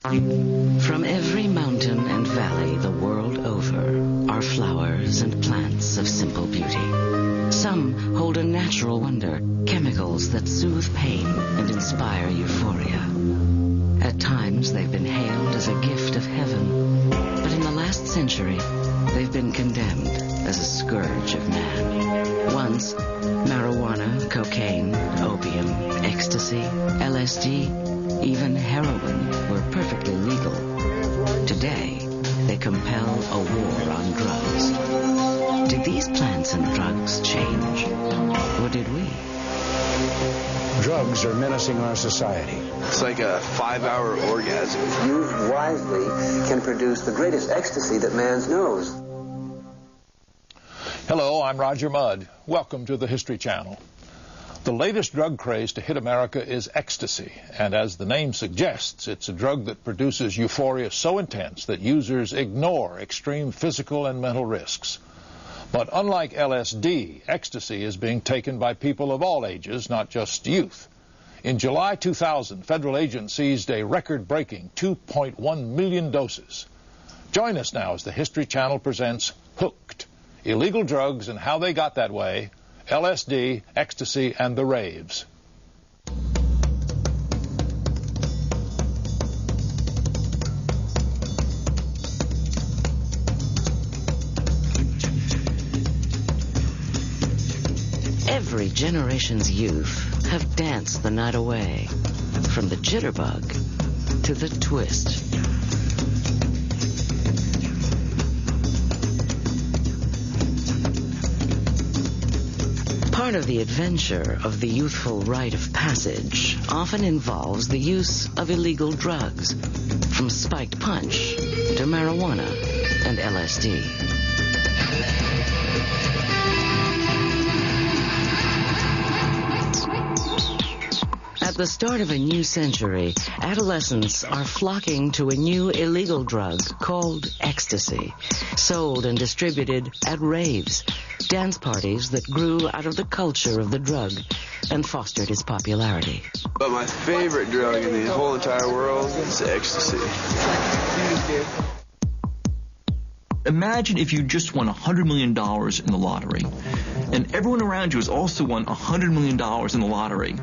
From every mountain and valley the world over are flowers and plants of simple beauty. Some hold a natural wonder, chemicals that soothe pain and inspire euphoria. At times they've been hailed as a gift of heaven, but in the last century they've been condemned as a scourge of man. Once, marijuana, cocaine, opium, ecstasy, LSD, even heroin were perfectly legal. Today, they compel a war on drugs. Did these plants and drugs change? Or did we? Drugs are menacing our society. It's like a 5-hour orgasm. Used wisely can produce the greatest ecstasy that man knows. Hello, I'm Roger Mudd. Welcome to the History Channel. The latest drug craze to hit America is ecstasy, and as the name suggests, it's a drug that produces euphoria so intense that users ignore extreme physical and mental risks. But unlike LSD, ecstasy is being taken by people of all ages, not just youth. In July 2000, federal agents seized a record-breaking 2.1 million doses. Join us now as the History Channel presents Hooked: Illegal Drugs and How They Got That Way, LSD, Ecstasy, and the Raves. Every generation's youth have danced the night away, from the jitterbug to the twist. Part of the adventure of the youthful rite of passage often involves the use of illegal drugs, from spiked punch to marijuana and LSD. At the start of a new century, adolescents are flocking to a new illegal drug called ecstasy, sold and distributed at raves, dance parties that grew out of the culture of the drug and fostered its popularity. But my favorite drug in the whole entire world is ecstasy. Imagine if you just won $100 million in the lottery, and everyone around you has also won $100 million in the lottery.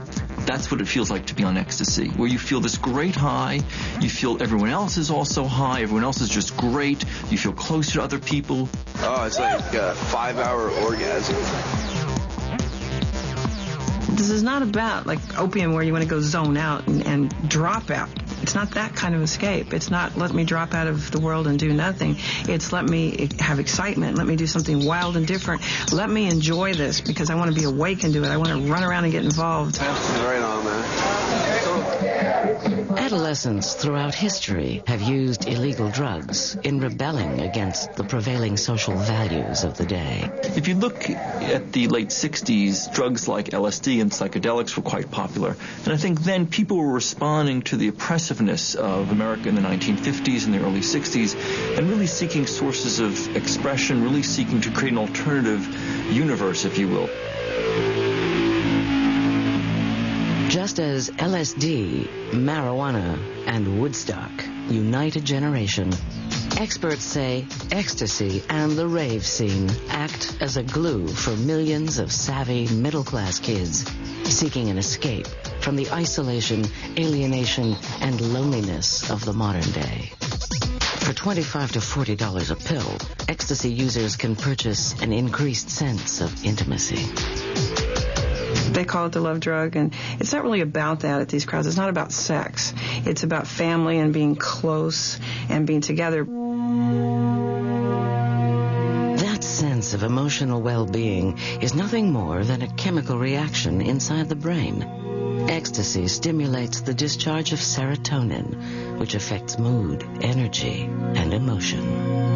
That's what it feels like to be on ecstasy, where you feel this great high, you feel everyone else is also high, everyone else is just great, you feel closer to other people. Oh, it's like a 5-hour orgasm. This is not about like opium where you want to go zone out and drop out. It's not that kind of escape. It's not let me drop out of the world and do nothing. It's let me have excitement. Let me do something wild and different. Let me enjoy this because I want to be awakened to it. I want to run around and get involved. Right on, man. Adolescents throughout history have used illegal drugs in rebelling against the prevailing social values of the day. If you look at the late 60s, drugs like LSD and psychedelics were quite popular. And I think then people were responding to the oppressiveness of America in the 1950s and the early 60s and really seeking sources of expression, really seeking to create an alternative universe, if you will. Just as LSD, marijuana, and Woodstock unite a generation, experts say ecstasy and the rave scene act as a glue for millions of savvy middle-class kids seeking an escape from the isolation, alienation, and loneliness of the modern day. For $25 to $40 a pill, ecstasy users can purchase an increased sense of intimacy. They call it the love drug, and it's not really about that at these crowds. It's not about sex. It's about family and being close and being together. That sense of emotional well-being is nothing more than a chemical reaction inside the brain. Ecstasy stimulates the discharge of serotonin, which affects mood, energy, and emotion.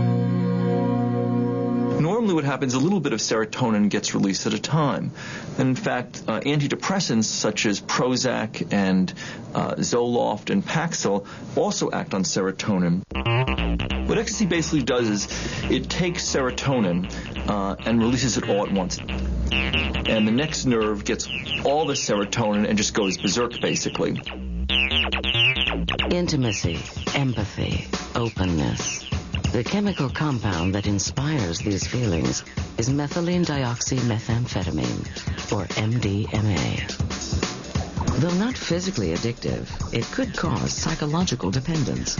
Normally what happens, a little bit of serotonin gets released at a time. And in fact, antidepressants such as Prozac and Zoloft and Paxil also act on serotonin. What ecstasy basically does is it takes serotonin and releases it all at once. And the next nerve gets all the serotonin and just goes berserk, basically. Intimacy, empathy, openness. The chemical compound that inspires these feelings is methylene dioxymethamphetamine, or MDMA. Though not physically addictive, it could cause psychological dependence.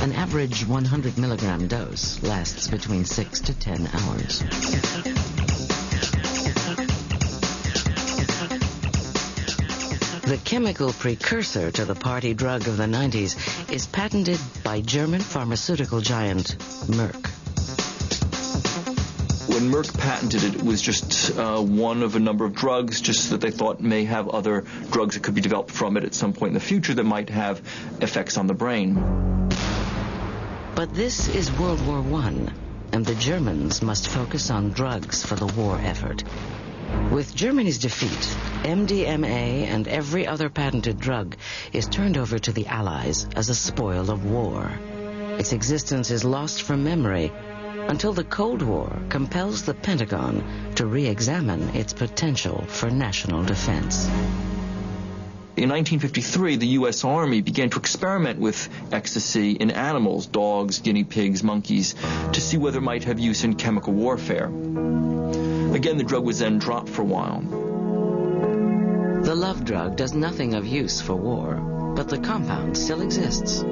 An average 100 milligram dose lasts between 6 to 10 hours. The chemical precursor to the party drug of the 90s is patented by German pharmaceutical giant Merck. When Merck patented it, it was just one of a number of drugs, just that they thought may have other drugs that could be developed from it at some point in the future that might have effects on the brain. But this is World War I, and the Germans must focus on drugs for the war effort. With Germany's defeat, MDMA and every other patented drug is turned over to the Allies as a spoil of war. Its existence is lost from memory until the Cold War compels the Pentagon to re-examine its potential for national defense. In 1953, the U.S. Army began to experiment with ecstasy in animals, dogs, guinea pigs, monkeys, to see whether it might have use in chemical warfare. Again, the drug was then dropped for a while. The love drug does nothing of use for war, but the compound still exists.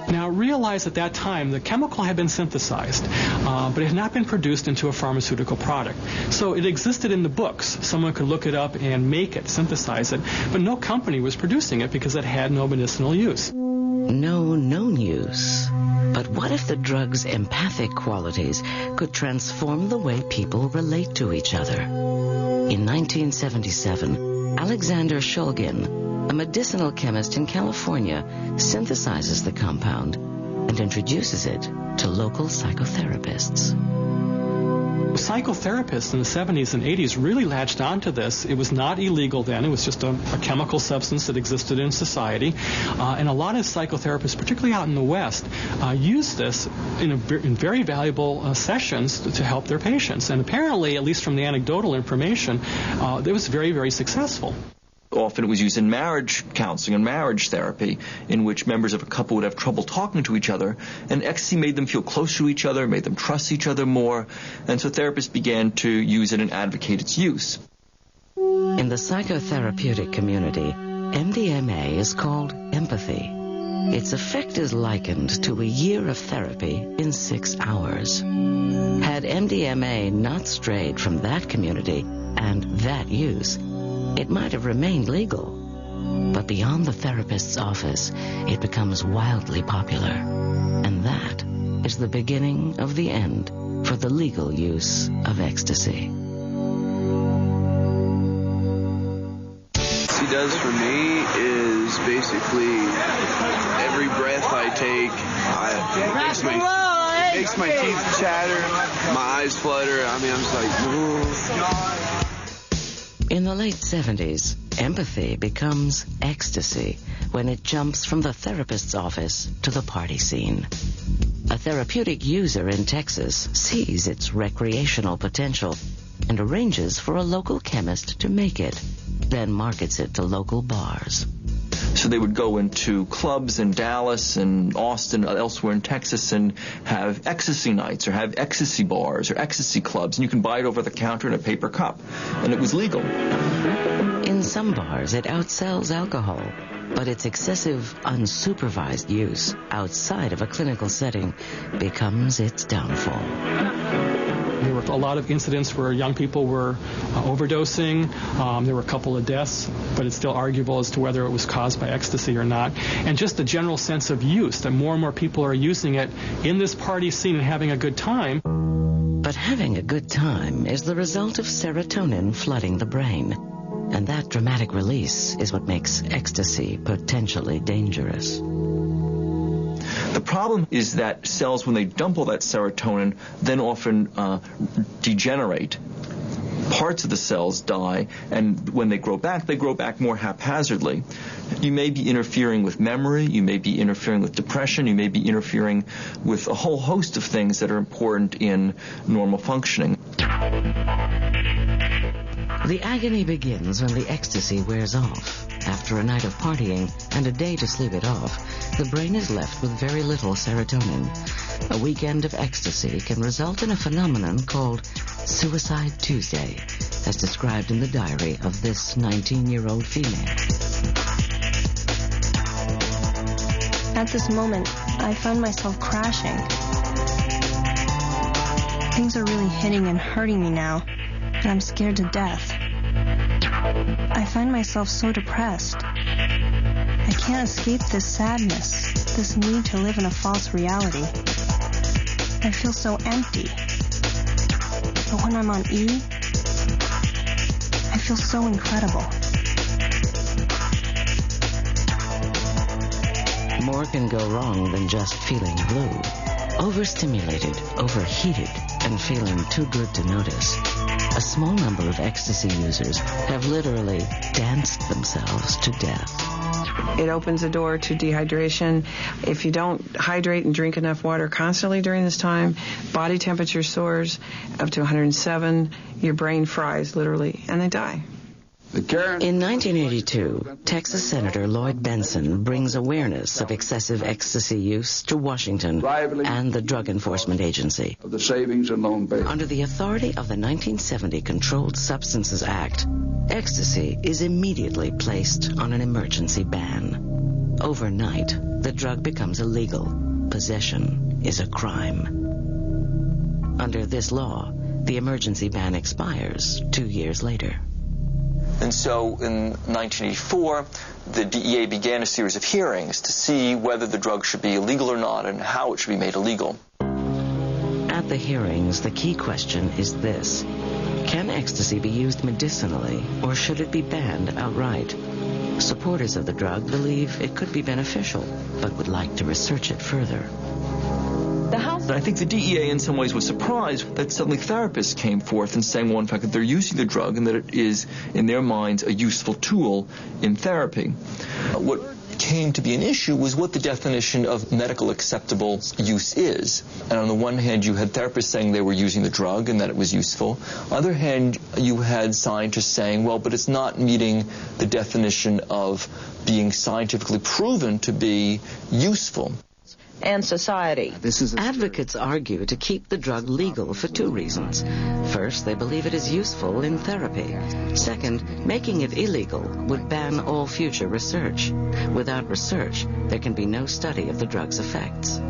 Now, realize at that time the chemical had been synthesized, but it had not been produced into a pharmaceutical product. So it existed in the books. Someone could look it up and make it, synthesize it, but no company was producing it because it had no medicinal use. No known use. But what if the drug's empathic qualities could transform the way people relate to each other? In 1977, Alexander Shulgin, a medicinal chemist in California, synthesizes the compound and introduces it to local psychotherapists. Psychotherapists in the 70s and 80s really latched onto this. It was not illegal then. It was just a chemical substance that existed in society. And a lot of psychotherapists, particularly out in the West, used this in very valuable sessions to help their patients. And apparently, at least from the anecdotal information, it was very, very successful. Often it was used in marriage counseling and marriage therapy, in which members of a couple would have trouble talking to each other, and ecstasy made them feel closer to each other, made them trust each other more, and so therapists began to use it and advocate its use. In the psychotherapeutic community, MDMA is called empathy. Its effect is likened to a year of therapy in 6 hours. Had MDMA not strayed from that community and that use, it might have remained legal. But beyond the therapist's office, it becomes wildly popular. And that is the beginning of the end for the legal use of ecstasy. What it does for me is basically every breath I take, it makes my teeth chatter, my eyes flutter. I mean, I'm just like, ooh. In the late 70s, empathy becomes ecstasy when it jumps from the therapist's office to the party scene. A therapeutic user in Texas sees its recreational potential and arranges for a local chemist to make it, then markets it to local bars. So they would go into clubs in Dallas and Austin, elsewhere in Texas, and have ecstasy nights or have ecstasy bars or ecstasy clubs, and you can buy it over the counter in a paper cup, and it was legal. In some bars, it outsells alcohol, but its excessive, unsupervised use outside of a clinical setting becomes its downfall. There were a lot of incidents where young people were overdosing. There were a couple of deaths, but it's still arguable as to whether it was caused by ecstasy or not. And just the general sense of use, that more and more people are using it in this party scene and having a good time. But having a good time is the result of serotonin flooding the brain. And that dramatic release is what makes ecstasy potentially dangerous. The problem is that cells, when they dump all that serotonin, then often degenerate. Parts of the cells die, and when they grow back more haphazardly. You may be interfering with memory, you may be interfering with depression, you may be interfering with a whole host of things that are important in normal functioning. The agony begins when the ecstasy wears off. After a night of partying and a day to sleep it off, the brain is left with very little serotonin. A weekend of ecstasy can result in a phenomenon called Suicide Tuesday, as described in the diary of this 19-year-old female. At this moment, I find myself crashing. Things are really hitting and hurting me now, and I'm scared to death. I find myself so depressed. I can't escape this sadness, this need to live in a false reality. I feel so empty. But when I'm on E, I feel so incredible. More can go wrong than just feeling blue. Overstimulated, overheated, and feeling too good to notice. A small number of ecstasy users have literally danced themselves to death. It opens the door to dehydration. If you don't hydrate and drink enough water constantly during this time, body temperature soars up to 107. Your brain fries, literally, and they die. In 1982, Texas Senator Lloyd Benson brings awareness of excessive ecstasy use to Washington and the Drug Enforcement Agency. Of the savings and loan bank. Under the authority of the 1970 Controlled Substances Act, ecstasy is immediately placed on an emergency ban. Overnight, the drug becomes illegal. Possession is a crime. Under this law, the emergency ban expires 2 years later. And so in 1984, the DEA began a series of hearings to see whether the drug should be illegal or not and how it should be made illegal. At the hearings, the key question is this: can ecstasy be used medicinally, or should it be banned outright? Supporters of the drug believe it could be beneficial, but would like to research it further. I think the DEA in some ways was surprised that suddenly therapists came forth and saying, well, in fact, that they're using the drug and that it is, in their minds, a useful tool in therapy. What came to be an issue was what the definition of medical acceptable use is. And on the one hand, you had therapists saying they were using the drug and that it was useful. On the other hand, you had scientists saying, well, but it's not meeting the definition of being scientifically proven to be useful. And society. Advocates argue to keep the drug legal for two reasons. First, they believe it is useful in therapy. Second, making it illegal would ban all future research. Without research, there can be no study of the drug's effects.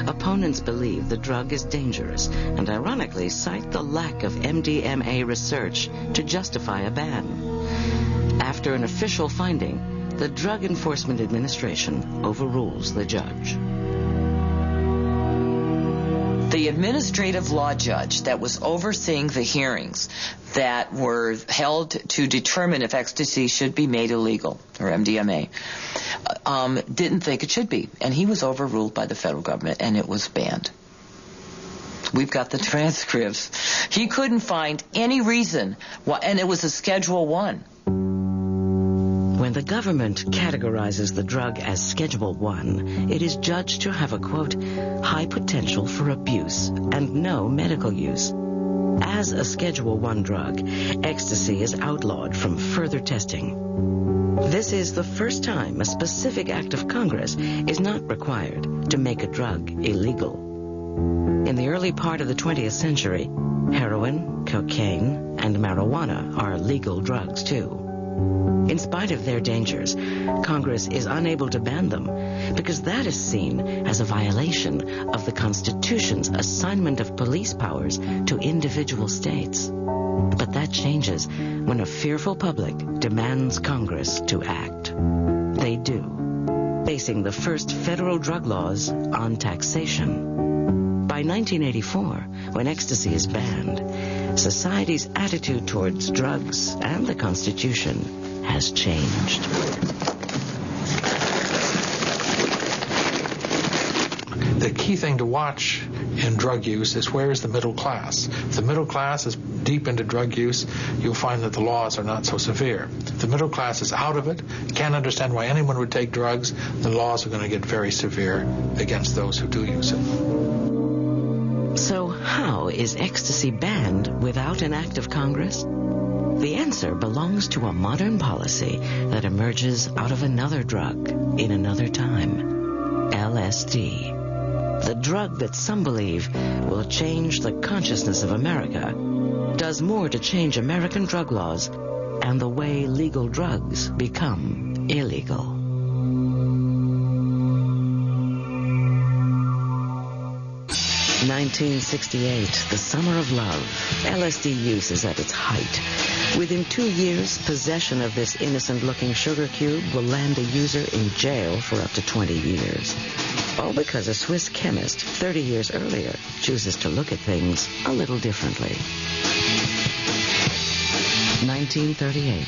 Opponents believe the drug is dangerous and ironically cite the lack of MDMA research to justify a ban. After an official finding, the Drug Enforcement Administration overrules the judge. The administrative law judge that was overseeing the hearings that were held to determine if ecstasy should be made illegal, or MDMA, didn't think it should be. And he was overruled by the federal government, and it was banned. We've got the transcripts. He couldn't find any reason why, and it was a Schedule 1. When the government categorizes the drug as Schedule 1, it is judged to have a, quote, high potential for abuse and no medical use. As a Schedule 1 drug, ecstasy is outlawed from further testing. This is the first time a specific act of Congress is not required to make a drug illegal. In the early part of the 20th century, heroin, cocaine, and marijuana are legal drugs too. In spite of their dangers, Congress is unable to ban them because that is seen as a violation of the Constitution's assignment of police powers to individual states. But that changes when a fearful public demands Congress to act. They do, basing the first federal drug laws on taxation. By 1984, when ecstasy is banned, society's attitude towards drugs and the Constitution has changed. The key thing to watch in drug use is where is the middle class. If the middle class is deep into drug use, you'll find that the laws are not so severe. If the middle class is out of it, can't understand why anyone would take drugs, the laws are going to get very severe against those who do use it. So how is ecstasy banned without an act of Congress? The answer belongs to a modern policy that emerges out of another drug in another time, LSD. The drug that some believe will change the consciousness of America does more to change American drug laws and the way legal drugs become illegal. (1968), the summer of love. LSD use is at its height. Within 2 years, possession of this innocent-looking sugar cube will land a user in jail for up to 20 years. All because a Swiss chemist 30 years earlier chooses to look at things a little differently. 1938.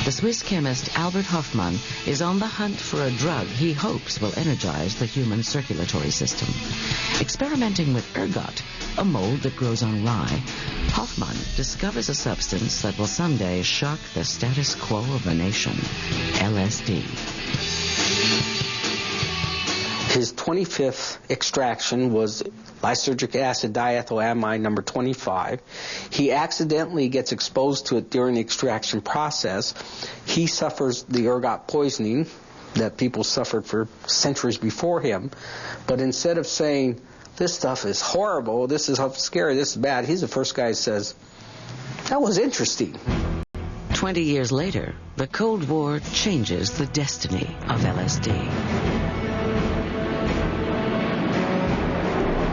The Swiss chemist Albert Hofmann is on the hunt for a drug he hopes will energize the human circulatory system. Experimenting with ergot, a mold that grows on rye, Hofmann discovers a substance that will someday shock the status quo of the nation, LSD. His 25th extraction was lysergic acid diethylamide number 25. He accidentally gets exposed to it during the extraction process. He suffers the ergot poisoning that people suffered for centuries before him. But instead of saying, this stuff is horrible, this is scary, this is bad, he's the first guy who says, that was interesting. 20 years later, the Cold War changes the destiny of LSD.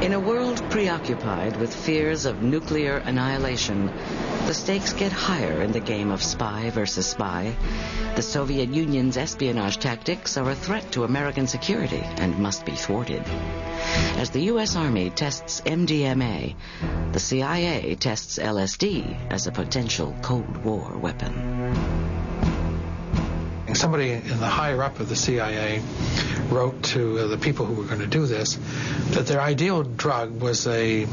In a world preoccupied with fears of nuclear annihilation, the stakes get higher in the game of spy versus spy. The Soviet Union's espionage tactics are a threat to American security and must be thwarted. As the U.S. Army tests MDMA, the CIA tests LSD as a potential Cold War weapon. Somebody in the higher up of the CIA wrote to the people who were going to do this that their ideal drug was a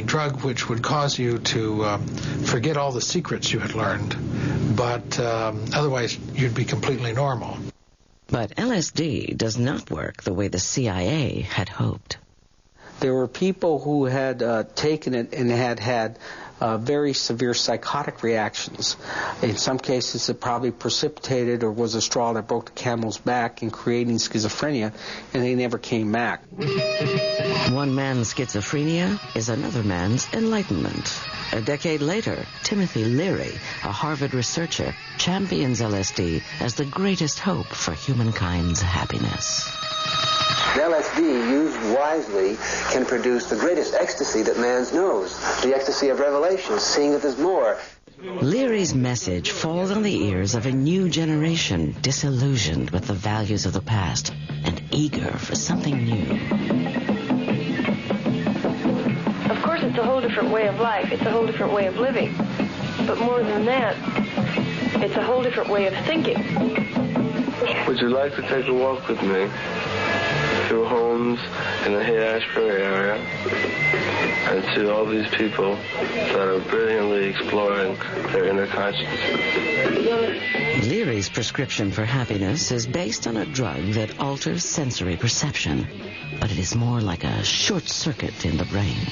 drug which would cause you to forget all the secrets you had learned, but otherwise you'd be completely normal. But LSD does not work the way the CIA had hoped. There were people who had taken it and had very severe psychotic reactions. In some cases, it probably precipitated or was a straw that broke the camel's back in creating schizophrenia, and they never came back. One man's schizophrenia is another man's enlightenment. A decade later, Timothy Leary, a Harvard researcher, champions LSD as the greatest hope for humankind's happiness. LSD, used wisely, can produce the greatest ecstasy that man knows, the ecstasy of revelation, seeing that there's more. Leary's message falls on the ears of a new generation disillusioned with the values of the past and eager for something new. Of course, it's a whole different way of life. It's a whole different way of living. But more than that, it's a whole different way of thinking. Would you like to take a walk with me through homes in the Haight-Ashbury area and to all these people that are brilliantly exploring their inner consciousness? Leary's prescription for happiness is based on a drug that alters sensory perception, but it is more like a short circuit in the brain.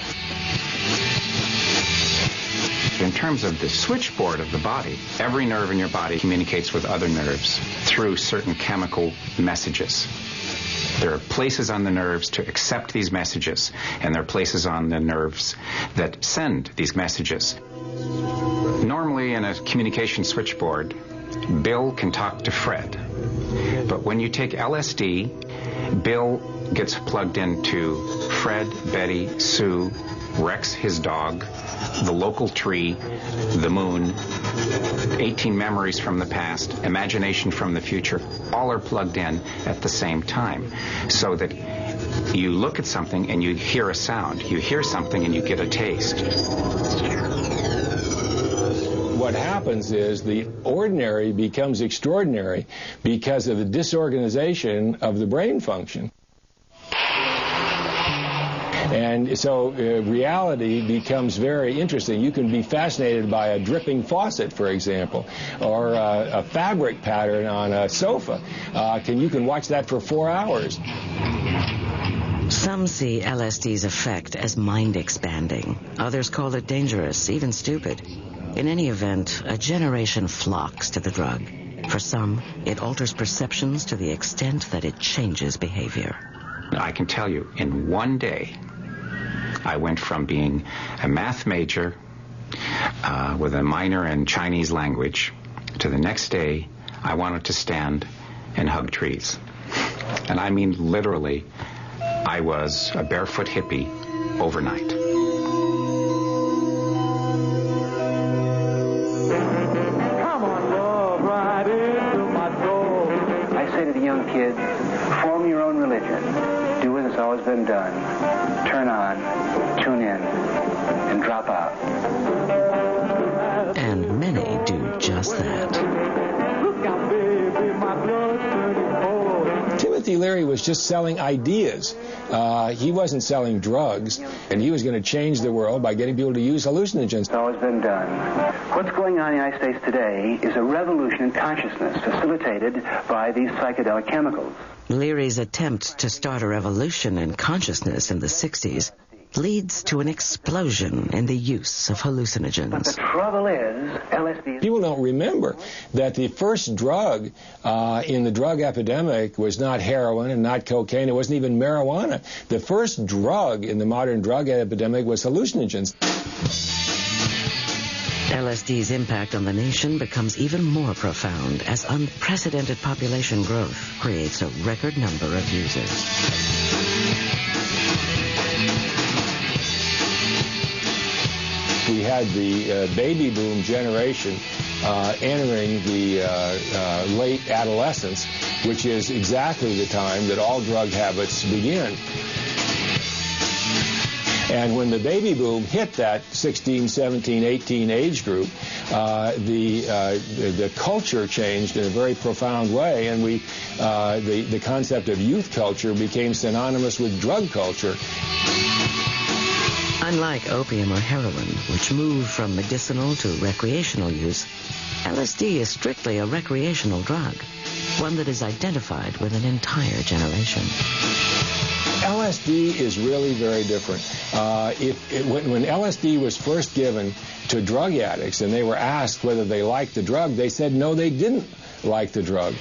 In terms of the switchboard of the body, every nerve in your body communicates with other nerves through certain chemical messages. There are places on the nerves to accept these messages, and there are places on the nerves that send these messages. Normally in a communication switchboard, Bill can talk to Fred. But when you take LSD, Bill gets plugged into Fred, Betty, Sue, Rex, his dog, the local tree, the moon, 18 memories from the past, imagination from the future, all are plugged in at the same time. So that you look at something and you hear a sound. You hear something and you get a taste. What happens is the ordinary becomes extraordinary because of the disorganization of the brain function. And so reality becomes very interesting. You can be fascinated by a dripping faucet, for example, or a fabric pattern on a sofa. You can watch that for 4 hours. Some see LSD's effect as mind-expanding. Others call it dangerous, even stupid. In any event, a generation flocks to the drug. For some, it alters perceptions to the extent that it changes behavior. I can tell you, in one day, I went from being a math major with a minor in Chinese language to the next day, I wanted to stand and hug trees. And I mean literally, I was a barefoot hippie overnight. Come on, love, right into my soul. I say to the young kids, form your own religion. Do as it's always been done. Turn on, tune in, and drop out. And many do just that. Look out, baby, my blood's turning cold. Timothy Leary was just selling ideas. He wasn't selling drugs, and he was going to change the world by getting people to use hallucinogens. It's always been done. What's going on in the United States today is a revolution in consciousness facilitated by these psychedelic chemicals. Leary's attempt to start a revolution in consciousness in the 60s leads to an explosion in the use of hallucinogens. But the trouble is, LSD... People don't remember that the first drug in the drug epidemic was not heroin and not cocaine. It wasn't even marijuana. The first drug in the modern drug epidemic was hallucinogens. LSD's impact on the nation becomes even more profound as unprecedented population growth creates a record number of users. We had the baby boom generation entering the late adolescence, which is exactly the time that all drug habits begin. And when the baby boom hit that 16, 17, 18 age group, the culture changed in a very profound way, and the concept of youth culture became synonymous with drug culture. Unlike opium or heroin, which move from medicinal to recreational use, LSD is strictly a recreational drug, one that is identified with an entire generation. LSD is really very different. When LSD was first given to drug addicts and they were asked whether they liked the drug, they said no, they didn't like the drug.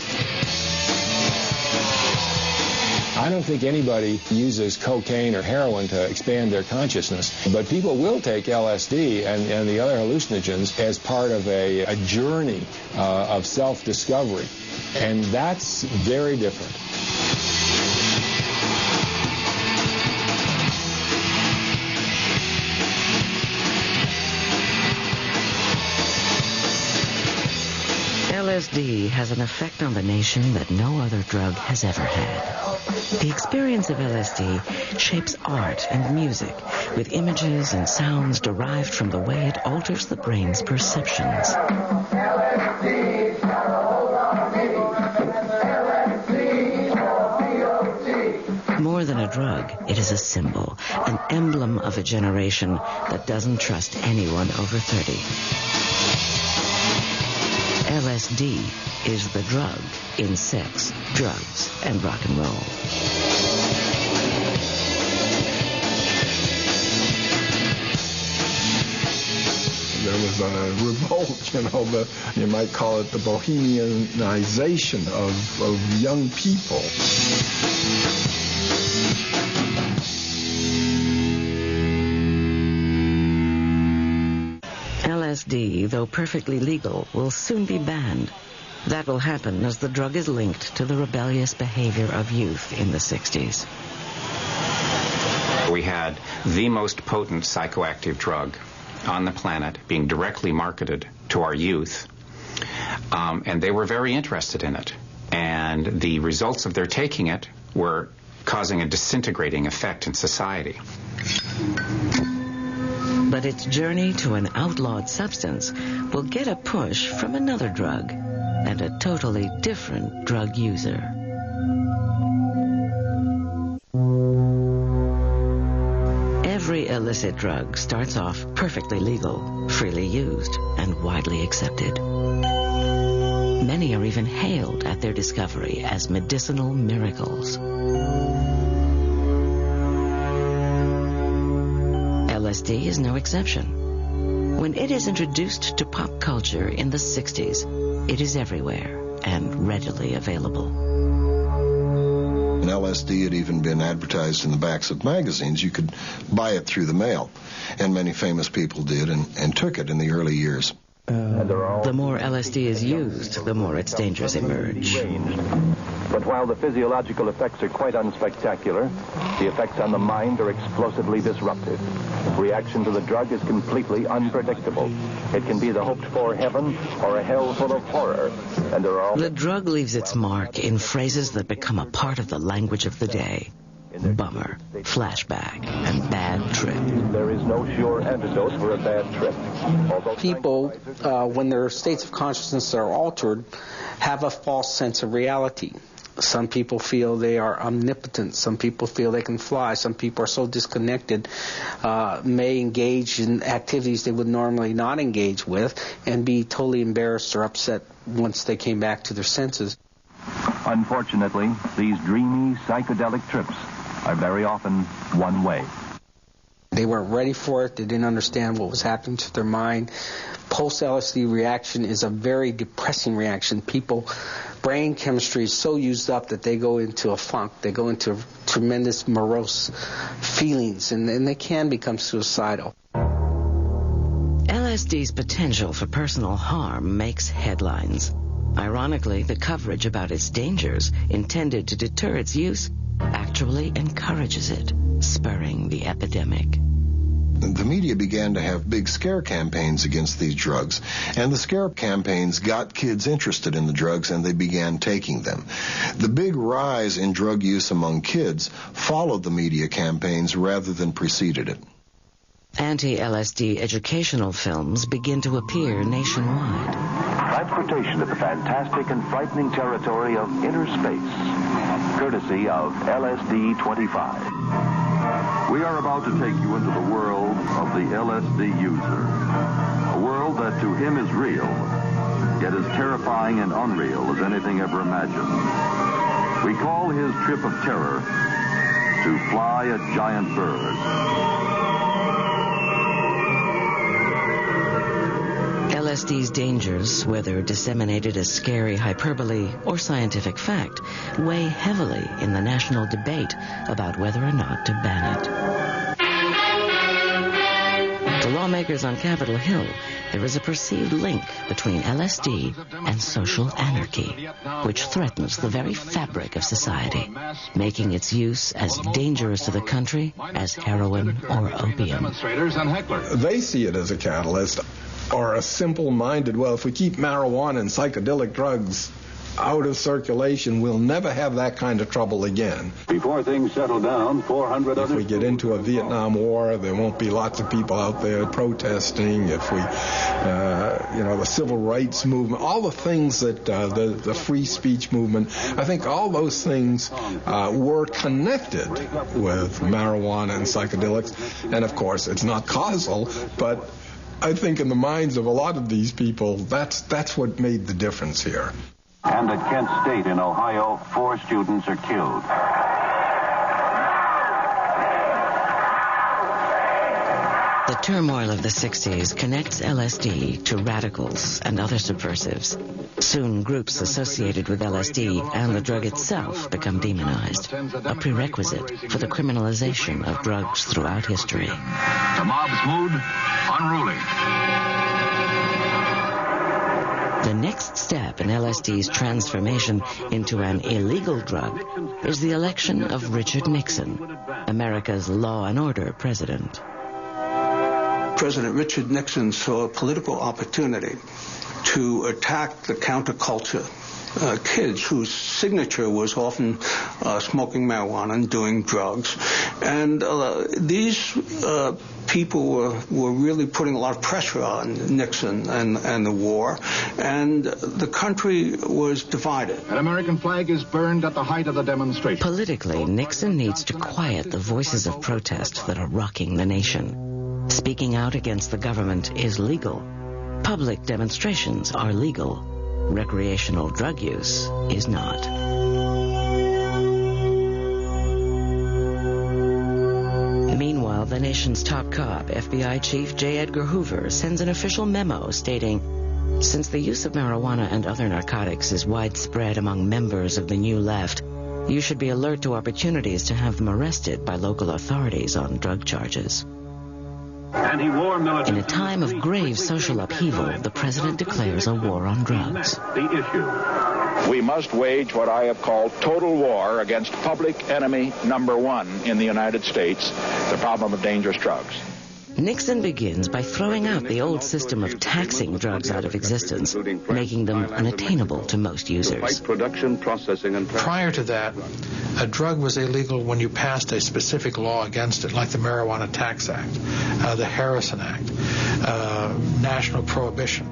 I don't think anybody uses cocaine or heroin to expand their consciousness, but people will take LSD and the other hallucinogens as part of a journey of self-discovery, and that's very different. LSD has an effect on the nation that no other drug has ever had. The experience of LSD shapes art and music with images and sounds derived from the way it alters the brain's perceptions. More than a drug, it is a symbol, an emblem of a generation that doesn't trust anyone over 30. LSD is the drug in sex, drugs, and rock and roll. There was a revolt, you might call it the bohemianization of young people. LSD, though perfectly legal, will soon be banned. That will happen as the drug is linked to the rebellious behavior of youth in the 60s. We had the most potent psychoactive drug on the planet being directly marketed to our youth, and they were very interested in it. And the results of their taking it were causing a disintegrating effect in society. But its journey to an outlawed substance will get a push from another drug and a totally different drug user. Every illicit drug starts off perfectly legal, freely used, and widely accepted. Many are even hailed at their discovery as medicinal miracles. LSD is no exception. When it is introduced to pop culture in the 60s, it is everywhere and readily available. And LSD had even been advertised in the backs of magazines. You could buy it through the mail, and many famous people did and took it in the early years. The more LSD is used, the more its dangers emerge. But while the physiological effects are quite unspectacular, the effects on the mind are explosively disruptive. Reaction to the drug is completely unpredictable. It can be the hoped-for heaven or a hell full of horror. And there are The drug leaves its mark in phrases that become a part of the language of the day. Bummer, flashback, and bad trip. There is no sure antidote for a bad trip. People, when their states of consciousness are altered, have a false sense of reality. Some people feel they are omnipotent. Some people feel they can fly. Some people are so disconnected, may engage in activities they would normally not engage with, and be totally embarrassed or upset once they came back to their senses. Unfortunately, these dreamy, psychedelic trips are very often one way. They weren't ready for it. They didn't understand what was happening to their mind. Post-LSD reaction is a very depressing reaction. People, brain chemistry is so used up that they go into a funk. They go into tremendous morose feelings, and they can become suicidal. LSD's potential for personal harm makes headlines. Ironically, the coverage about its dangers, intended to deter its use, actually encourages it, spurring the epidemic. The media began to have big scare campaigns against these drugs, and the scare campaigns got kids interested in the drugs, and they began taking them. The big rise in drug use among kids followed the media campaigns rather than preceded it. Anti-LSD educational films begin to appear nationwide. Transportation to the fantastic and frightening territory of inner space, courtesy of LSD-25. We are about to take you into the world of the LSD user, a world that to him is real, yet as terrifying and unreal as anything ever imagined. We call his trip of terror to fly a giant bird. LSD's dangers, whether disseminated as scary hyperbole or scientific fact, weigh heavily in the national debate about whether or not to ban it. To lawmakers on Capitol Hill, there is a perceived link between LSD and social anarchy, which threatens the very fabric of society, making its use as dangerous to the country as heroin or opium. They see it as a catalyst, or a simple-minded, well, if we keep marijuana and psychedelic drugs out of circulation, we'll never have that kind of trouble again. Before things settle down, 400 If we get into a Vietnam War, there won't be lots of people out there protesting. If we, the civil rights movement, all the things that the free speech movement, I think all those things were connected with marijuana and psychedelics. And of course, it's not causal, but I think in the minds of a lot of these people, that's what made the difference here. And at Kent State in Ohio, 4 students are killed. The turmoil of the 60s connects LSD to radicals and other subversives. Soon, groups associated with LSD and the drug itself become demonized, a prerequisite for the criminalization of drugs throughout history. The mob's mood, unruly. The next step in LSD's transformation into an illegal drug is the election of Richard Nixon, America's law and order president. President Richard Nixon saw a political opportunity to attack the counterculture kids whose signature was often smoking marijuana and doing drugs. And these people were really putting a lot of pressure on Nixon and the war, and the country was divided. An American flag is burned at the height of the demonstration. Politically, Nixon needs to quiet the voices of protest that are rocking the nation. Speaking out against the government is legal. Public demonstrations are legal. Recreational drug use is not. Meanwhile, the nation's top cop, FBI Chief J. Edgar Hoover, sends an official memo stating, since the use of marijuana and other narcotics is widespread among members of the New Left, you should be alert to opportunities to have them arrested by local authorities on drug charges. In a time of grave social upheaval, the president declares a war on drugs. We must wage what I have called total war against public enemy number one in the United States, the problem of dangerous drugs. Nixon begins by throwing out the old system of taxing drugs out of existence, making them unattainable to most users. Prior to that, a drug was illegal when you passed a specific law against it, like the Marijuana Tax Act, the Harrison Act, national prohibition.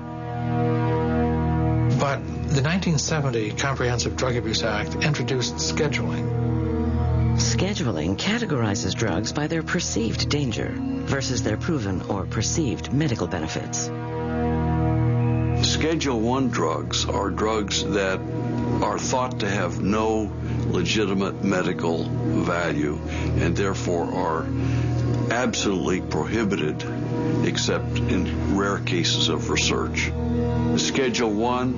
But the 1970 Comprehensive Drug Abuse Act introduced scheduling. Scheduling categorizes drugs by their perceived danger versus their proven or perceived medical benefits. Schedule I drugs are drugs that are thought to have no legitimate medical value and therefore are absolutely prohibited except in rare cases of research. Schedule I,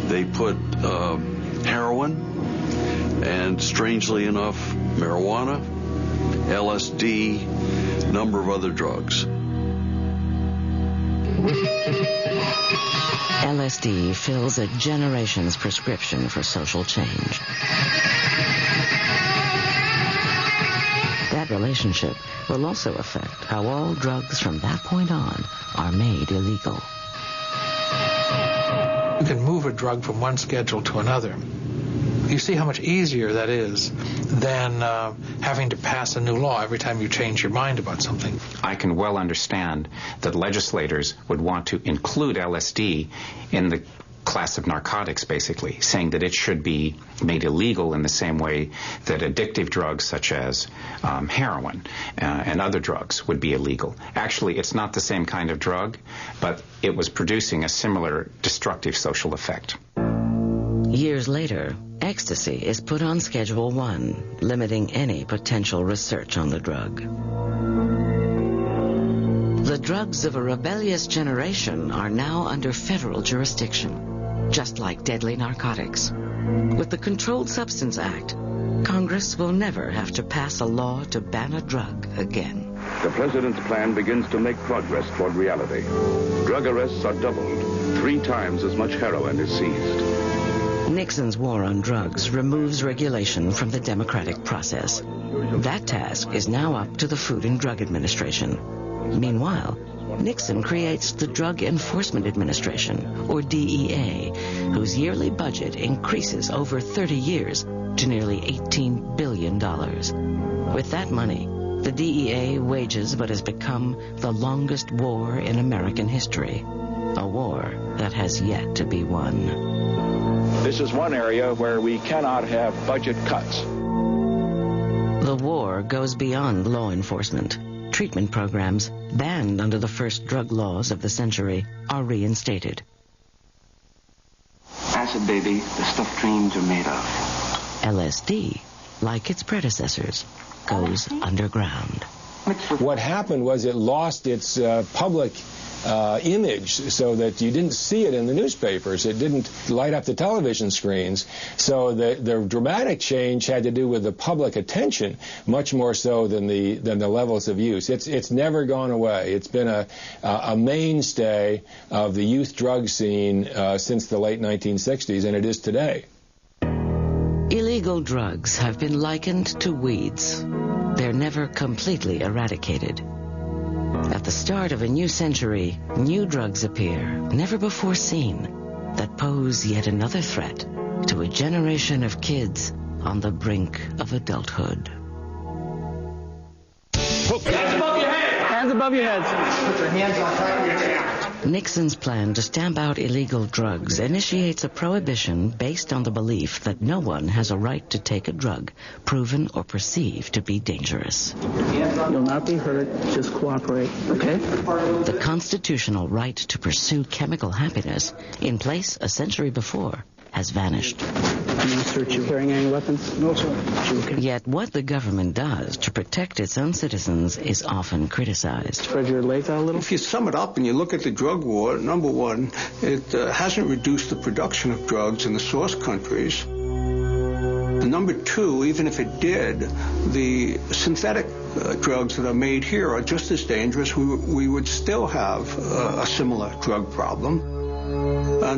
they put heroin and, strangely enough, marijuana, LSD, number of other drugs. LSD fills a generation's prescription for social change. That relationship will also affect how all drugs from that point on are made illegal. You can move a drug from one schedule to another. You see how much easier that is than having to pass a new law every time you change your mind about something. I can well understand that legislators would want to include LSD in the class of narcotics, basically, saying that it should be made illegal in the same way that addictive drugs such as heroin and other drugs would be illegal. Actually, it's not the same kind of drug, but it was producing a similar destructive social effect. Years later, Ecstasy is put on Schedule I, limiting any potential research on the drug. The drugs of a rebellious generation are now under federal jurisdiction, just like deadly narcotics. With the Controlled Substance Act, Congress will never have to pass a law to ban a drug again. The president's plan begins to make progress toward reality. Drug arrests are doubled. 3 times as much heroin is seized. Nixon's war on drugs removes regulation from the democratic process. That task is now up to the Food and Drug Administration. Meanwhile, Nixon creates the Drug Enforcement Administration, or DEA, whose yearly budget increases over 30 years to nearly $18 billion. With that money, the DEA wages what has become the longest war in American history, a war that has yet to be won. This is one area where we cannot have budget cuts. The war goes beyond law enforcement. Treatment programs, banned under the first drug laws of the century, are reinstated. Acid, baby, the stuff dreams are made of. LSD, like its predecessors, goes underground. What happened was it lost its public image, so that you didn't see it in the newspapers. It didn't light up the television screens. So the dramatic change had to do with the public attention, much more so than the levels of use. It's never gone away. It's been a mainstay of the youth drug scene since the late 1960s, and it is today. Illegal drugs have been likened to weeds. They're never completely eradicated. At the start of a new century, new drugs appear, never before seen, that pose yet another threat to a generation of kids on the brink of adulthood. Hands above your head! Hands above your heads. Put your hands on top of your head. Nixon's plan to stamp out illegal drugs initiates a prohibition based on the belief that no one has a right to take a drug proven or perceived to be dangerous. You'll not be hurt. Just cooperate, okay? The constitutional right to pursue chemical happiness, in place a century before, has vanished. No search you carrying any weapons? No, sir. Okay. Yet what the government does to protect its own citizens is often criticized. Spread your legs out a little. If you sum it up and you look at the drug war, number one, it hasn't reduced the production of drugs in the source countries. Number two, even if it did, the synthetic drugs that are made here are just as dangerous. We would still have a similar drug problem.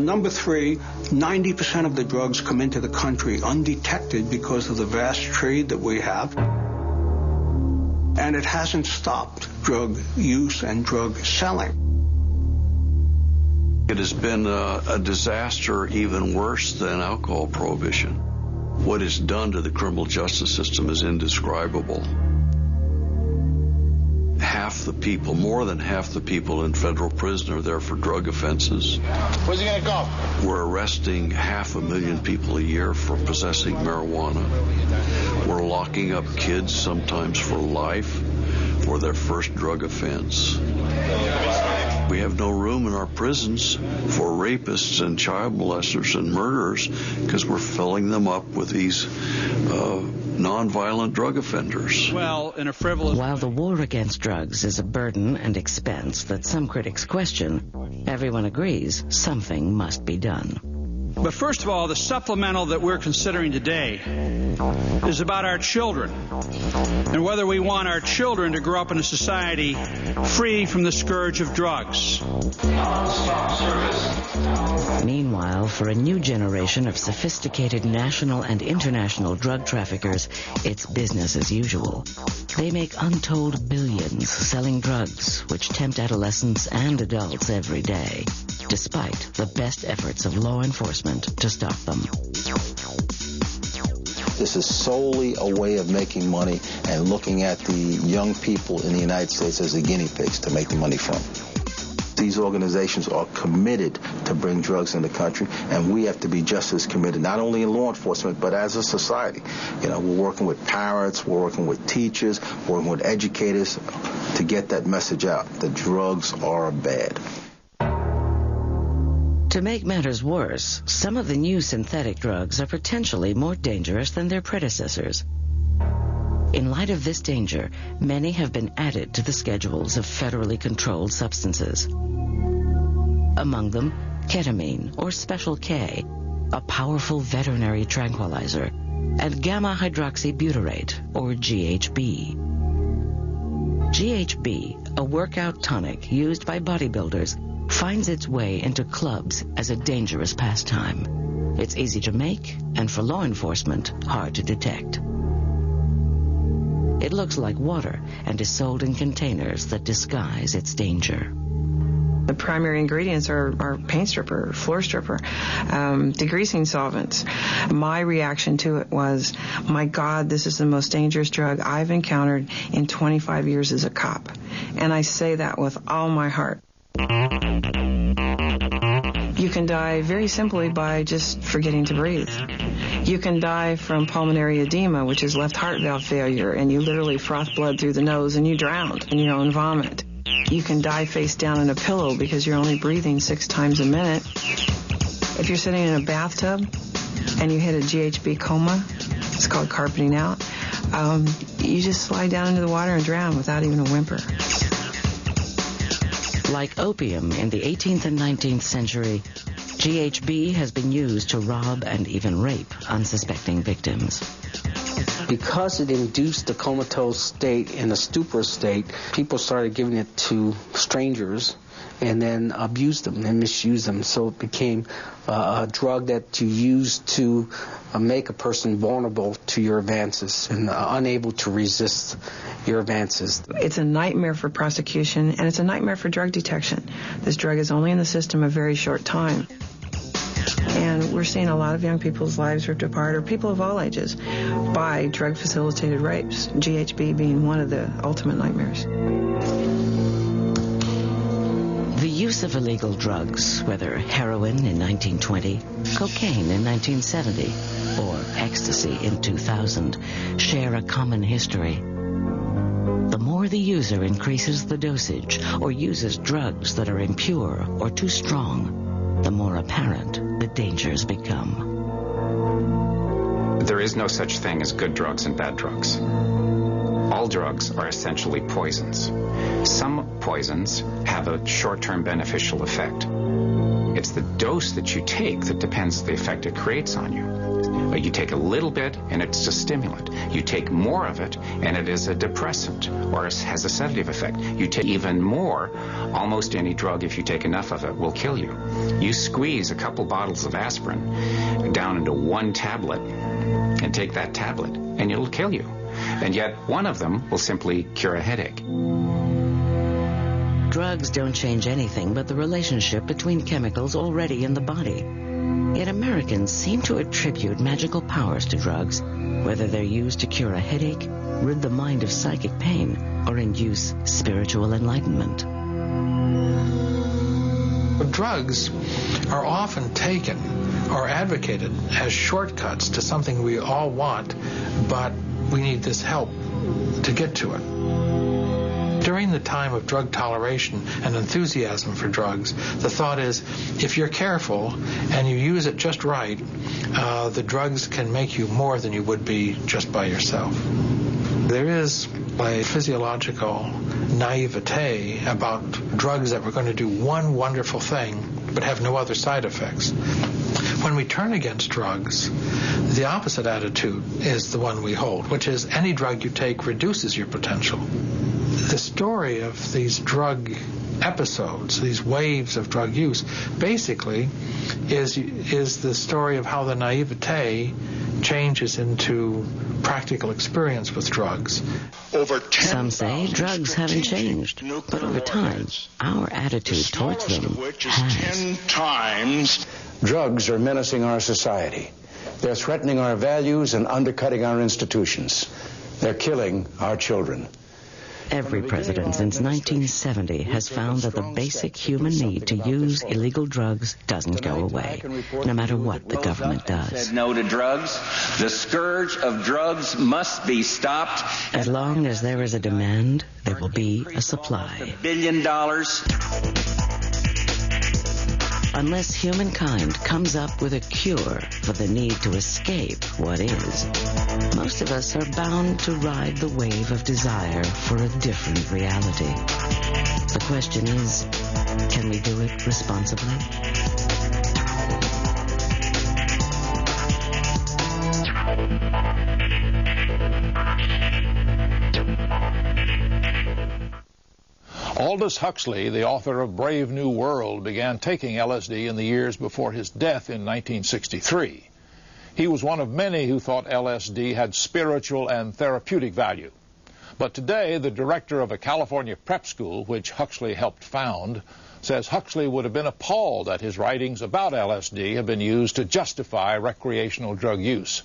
Number three, 90% of the drugs come into the country undetected because of the vast trade that we have. And it hasn't stopped drug use and drug selling. It has been a disaster even worse than alcohol prohibition. What it's done to the criminal justice system is indescribable. Half the people, more than half the people in federal prison are there for drug offenses. Where's he gonna go? We're arresting 500,000 people a year for possessing marijuana. We're locking up kids sometimes for life for their first drug offense. We have no room in our prisons for rapists and child molesters and murderers because we're filling them up with these nonviolent drug offenders. While the war against drugs is a burden and expense that some critics question, everyone agrees something must be done. But first of all, the supplemental that we're considering today is about our children and whether we want our children to grow up in a society free from the scourge of drugs. Meanwhile, for a new generation of sophisticated national and international drug traffickers, it's business as usual. They make untold billions selling drugs, which tempt adolescents and adults every day, despite the best efforts of law enforcement to stop them. This is solely a way of making money and looking at the young people in the United States as the guinea pigs to make the money from. These organizations are committed to bring drugs in the country, and we have to be just as committed, not only in law enforcement, but as a society. You know, we're working with parents, we're working with teachers, we're working with educators to get that message out. The drugs are bad. To make matters worse, some of the new synthetic drugs are potentially more dangerous than their predecessors. In light of this danger, many have been added to the schedules of federally controlled substances. Among them, ketamine, or Special K, a powerful veterinary tranquilizer, and gamma-hydroxybutyrate, or GHB. GHB, a workout tonic used by bodybuilders, finds its way into clubs as a dangerous pastime. It's easy to make, and for law enforcement, hard to detect. It looks like water and is sold in containers that disguise its danger. The primary ingredients are paint stripper, floor stripper, degreasing solvents. My reaction to it was, my God, this is the most dangerous drug I've encountered in 25 years as a cop. And I say that with all my heart. You can die very simply by just forgetting to breathe. You can die from pulmonary edema, which is left heart valve failure, and you literally froth blood through the nose and you drown in your own vomit. You can die face down in a pillow because you're only breathing 6 times a minute. If you're sitting in a bathtub and you hit a GHB coma, it's called carpeting out, you just slide down into the water and drown without even a whimper. Like opium in the 18th and 19th century, GHB has been used to rob and even rape unsuspecting victims. Because it induced a comatose state and a stupor state, people started giving it to strangers and then abused them and misused them. So it became a drug that you use to make a person vulnerable to your advances and unable to resist your advances. It's a nightmare for prosecution, and it's a nightmare for drug detection. This drug is only in the system a very short time. And we're seeing a lot of young people's lives ripped apart, or people of all ages, by drug-facilitated rapes, GHB being one of the ultimate nightmares. The use of illegal drugs, whether heroin in 1920, cocaine in 1970, or ecstasy in 2000, share a common history. The more the user increases the dosage or uses drugs that are impure or too strong, the more apparent the dangers become. There is no such thing as good drugs and bad drugs. All drugs are essentially poisons. Some poisons have a short-term beneficial effect. It's the dose that you take that depends on the effect it creates on you. You take a little bit and it's a stimulant. You take more of it and it is a depressant or has a sedative effect. You take even more, almost any drug, if you take enough of it, will kill you. You squeeze a couple bottles of aspirin down into one tablet and take that tablet and it'll kill you. And yet one of them will simply cure a headache. Drugs don't change anything but the relationship between chemicals already in the body. Yet Americans seem to attribute magical powers to drugs, whether they're used to cure a headache, rid the mind of psychic pain, or induce spiritual enlightenment. Drugs are often taken or advocated as shortcuts to something we all want, but we need this help to get to it. During the time of drug toleration and enthusiasm for drugs, the thought is, if you're careful and you use it just right, the drugs can make you more than you would be just by yourself. There is a physiological naivete about drugs that we're going to do one wonderful thing but have no other side effects. When we turn against drugs, the opposite attitude is the one we hold, which is any drug you take reduces your potential. The story of these drug episodes, these waves of drug use, basically is the story of how the naivete changes into practical experience with drugs. Some say drugs haven't changed, but over time, our attitude towards them has. 10 times. Drugs are menacing our society. They're threatening our values and undercutting our institutions. They're killing our children. Every president since 1970 has found that the basic human need to use illegal drugs doesn't go away, no matter what the government does. Said no to drugs. The scourge of drugs must be stopped. As long as there is a demand, there will be a supply. $1 billion. Unless humankind comes up with a cure for the need to escape what is, most of us are bound to ride the wave of desire for a different reality. The question is, can we do it responsibly? Aldous Huxley, the author of Brave New World, began taking LSD in the years before his death in 1963. He was one of many who thought LSD had spiritual and therapeutic value. But today, the director of a California prep school, which Huxley helped found, says Huxley would have been appalled that his writings about LSD have been used to justify recreational drug use.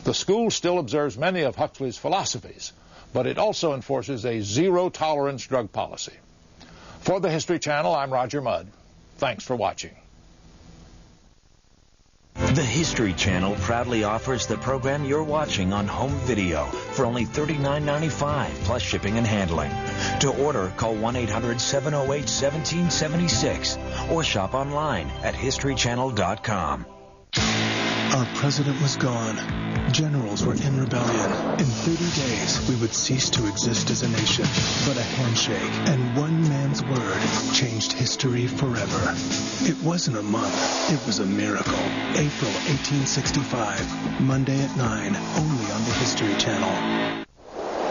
The school still observes many of Huxley's philosophies, but it also enforces a zero-tolerance drug policy. For the History Channel, I'm Roger Mudd. Thanks for watching. The History Channel proudly offers the program you're watching on home video for only $39.95 plus shipping and handling. To order, call 1-800-708-1776 or shop online at historychannel.com. Our president was gone. Generals were in rebellion. In 30 days, we would cease to exist as a nation. But a handshake and one man's word changed history forever. It wasn't a month. It was a miracle. April 1865, Monday at 9, only on the History Channel.